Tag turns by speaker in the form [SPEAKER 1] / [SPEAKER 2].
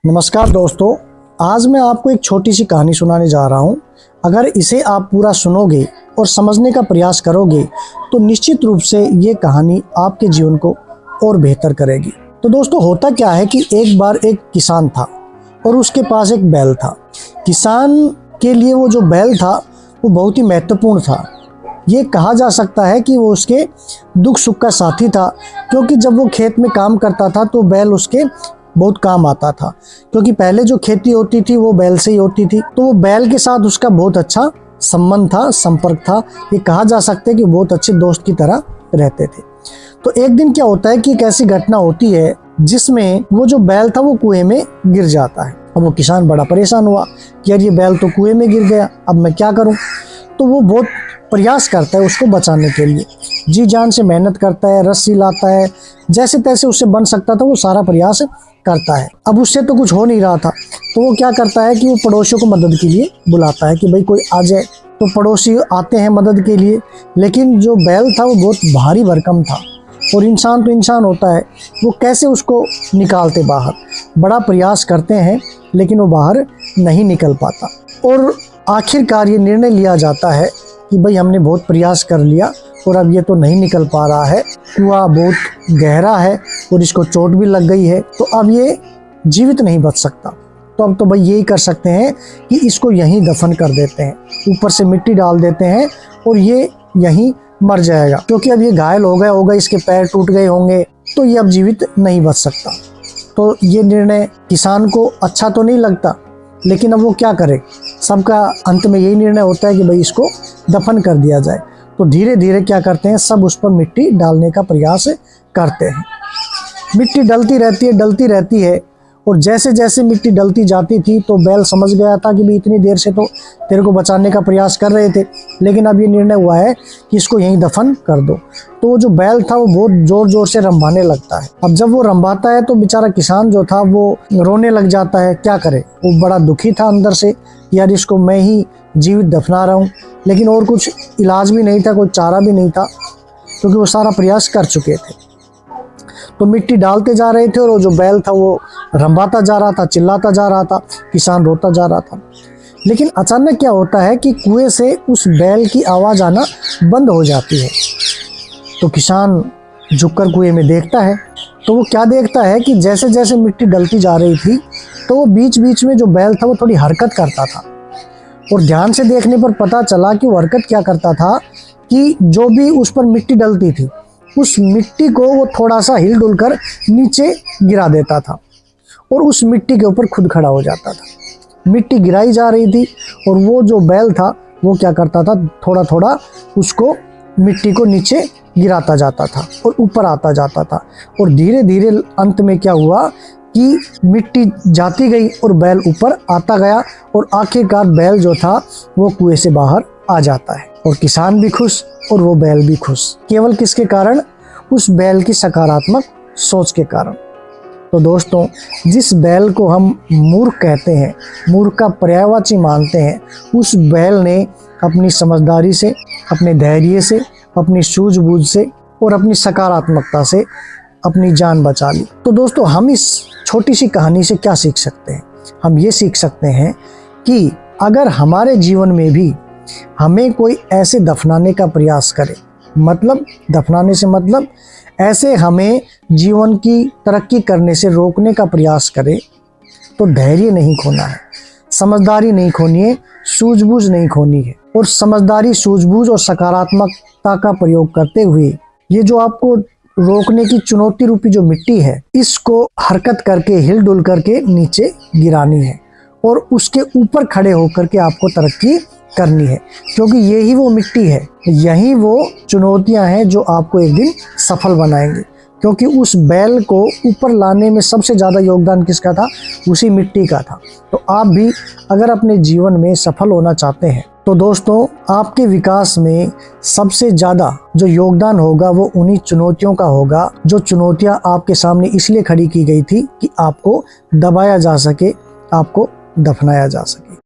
[SPEAKER 1] नमस्कार दोस्तों, आज मैं आपको एक छोटी सी कहानी सुनाने जा रहा हूँ। अगर इसे आप पूरा सुनोगे और समझने का प्रयास करोगे तो निश्चित रूप से ये कहानी आपके जीवन को और बेहतर करेगी। तो दोस्तों, होता क्या है कि एक बार एक किसान था और उसके पास एक बैल था। किसान के लिए वो जो बैल था वो बहुत ही महत्वपूर्ण था। ये कहा जा सकता है कि वो उसके दुख सुख का साथी था, क्योंकि जब वो खेत में काम करता था तो बैल उसके बहुत काम आता था। क्योंकि पहले जो खेती होती थी वो बैल से ही होती थी, तो वो बैल के साथ उसका बहुत अच्छा संबंध था, संपर्क था। ये कहा जा सकता है कि बहुत अच्छे दोस्त की तरह रहते थे। तो एक दिन क्या होता है कि एक ऐसी घटना होती है जिसमें वो जो बैल था वो कुएं में गिर जाता है। अब वो किसान बड़ा परेशान हुआ कि यार ये बैल तो कुएं में गिर गया, अब मैं क्या करूं। तो वो बहुत प्रयास करता है उसको बचाने के लिए, जी जान से मेहनत करता है, रस्सी लाता है, जैसे तैसे उससे बन सकता था वो सारा प्रयास करता है। अब उससे तो कुछ हो नहीं रहा था, तो वो क्या करता है कि वो पड़ोसियों को मदद के लिए बुलाता है कि भाई कोई आ जाए। तो पड़ोसी आते हैं मदद के लिए, लेकिन जो बैल था वो बहुत भारी भरकम था और इंसान तो इंसान होता है, वो कैसे उसको निकालते बाहर। बड़ा प्रयास करते हैं लेकिन वो बाहर नहीं निकल पाता और आखिरकार ये निर्णय लिया जाता है कि भाई हमने बहुत प्रयास कर लिया और अब ये तो नहीं निकल पा रहा है, कुआं बहुत गहरा है और इसको चोट भी लग गई है, तो अब ये जीवित नहीं बच सकता। तो अब तो भाई यही कर सकते हैं कि इसको यहीं दफन कर देते हैं, ऊपर से मिट्टी डाल देते हैं और ये यहीं मर जाएगा, क्योंकि अब ये घायल हो गया होगा, इसके पैर टूट गए होंगे, तो ये अब जीवित नहीं बच सकता। तो ये निर्णय किसान को अच्छा तो नहीं लगता, लेकिन अब वो क्या करे, सबका अंत में यही निर्णय होता है कि भाई इसको दफन कर दिया जाए। तो धीरे धीरे क्या करते हैं, सब उस पर मिट्टी डालने का प्रयास करते हैं। मिट्टी डलती रहती है और जैसे जैसे मिट्टी डलती जाती थी तो बैल समझ गया था कि भाई इतनी देर से तो तेरे को बचाने का प्रयास कर रहे थे, लेकिन अब ये निर्णय हुआ है कि इसको यहीं दफन कर दो। तो वो जो बैल था वो बहुत जोर जोर से रंभाने लगता है। अब जब वो रंभाता है तो बेचारा किसान जो था वो रोने लग जाता है। क्या करे, वो बड़ा दुखी था अंदर से, यार इसको मैं ही जीवित दफना रहा हूँ, लेकिन और कुछ इलाज भी नहीं था, कोई चारा भी नहीं था, क्योंकि वो सारा प्रयास कर चुके थे। तो मिट्टी डालते जा रहे थे और वो जो बैल था वो रंभाता जा रहा था, चिल्लाता जा रहा था, किसान रोता जा रहा था। लेकिन अचानक क्या होता है कि कुएं से उस बैल की आवाज़ आना बंद हो जाती है। तो किसान झुककर कुएं में देखता है, तो वो क्या देखता है कि जैसे जैसे मिट्टी डलती जा रही थी तो वो बीच बीच में जो बैल था वो थोड़ी हरकत करता था। और ध्यान से देखने पर पता चला कि वो हरकत क्या करता था कि जो भी उस पर मिट्टी डलती थी उस मिट्टी को वो थोड़ा सा हिल डुल कर नीचे गिरा देता था और उस मिट्टी के ऊपर खुद खड़ा हो जाता था। मिट्टी गिराई जा रही थी और वो जो बैल था वो क्या करता था, थोड़ा थोड़ा उसको मिट्टी को नीचे गिराता जाता था और ऊपर आता जाता था। और धीरे धीरे अंत में क्या हुआ कि मिट्टी जाती गई और बैल ऊपर आता गया और आखिरकार बैल जो था वो कुएं से बाहर आ जाता है और किसान भी खुश और वो बैल भी खुश। केवल किसके कारण, उस बैल की सकारात्मक सोच के कारण। तो दोस्तों, जिस बैल को हम मूर्ख कहते हैं, मूर्ख का पर्यायवाची मानते हैं, उस बैल ने अपनी समझदारी से, अपने धैर्य से, अपनी सूझबूझ से और अपनी सकारात्मकता से अपनी जान बचा ली। तो दोस्तों, हम इस छोटी सी कहानी से क्या सीख सकते हैं? हम ये सीख सकते हैं कि अगर हमारे जीवन में भी हमें कोई ऐसे दफनाने का प्रयास करे, मतलब दफनाने से मतलब ऐसे हमें जीवन की तरक्की करने से रोकने का प्रयास करे, तो धैर्य नहीं खोना है, समझदारी नहीं खोनी है, सूझबूझ नहीं खोनी है। और समझदारी, सूझबूझ और सकारात्मकता का प्रयोग करते हुए ये जो आपको रोकने की चुनौती रूपी जो मिट्टी है, इसको हरकत करके, हिल डुल करके नीचे गिरानी है और उसके ऊपर खड़े होकर के आपको तरक्की करनी है, क्योंकि यही वो मिट्टी है, यही वो चुनौतियां हैं जो आपको एक दिन सफल बनाएंगे। क्योंकि उस बैल को ऊपर लाने में सबसे ज़्यादा योगदान किसका था? उसी मिट्टी का था। तो आप भी अगर अपने जीवन में सफल होना चाहते हैं तो दोस्तों, आपके विकास में सबसे ज़्यादा जो योगदान होगा वो उन्हीं चुनौतियों का होगा, जो चुनौतियां आपके सामने इसलिए खड़ी की गई थी कि आपको दबाया जा सके, आपको दफनाया जा सके।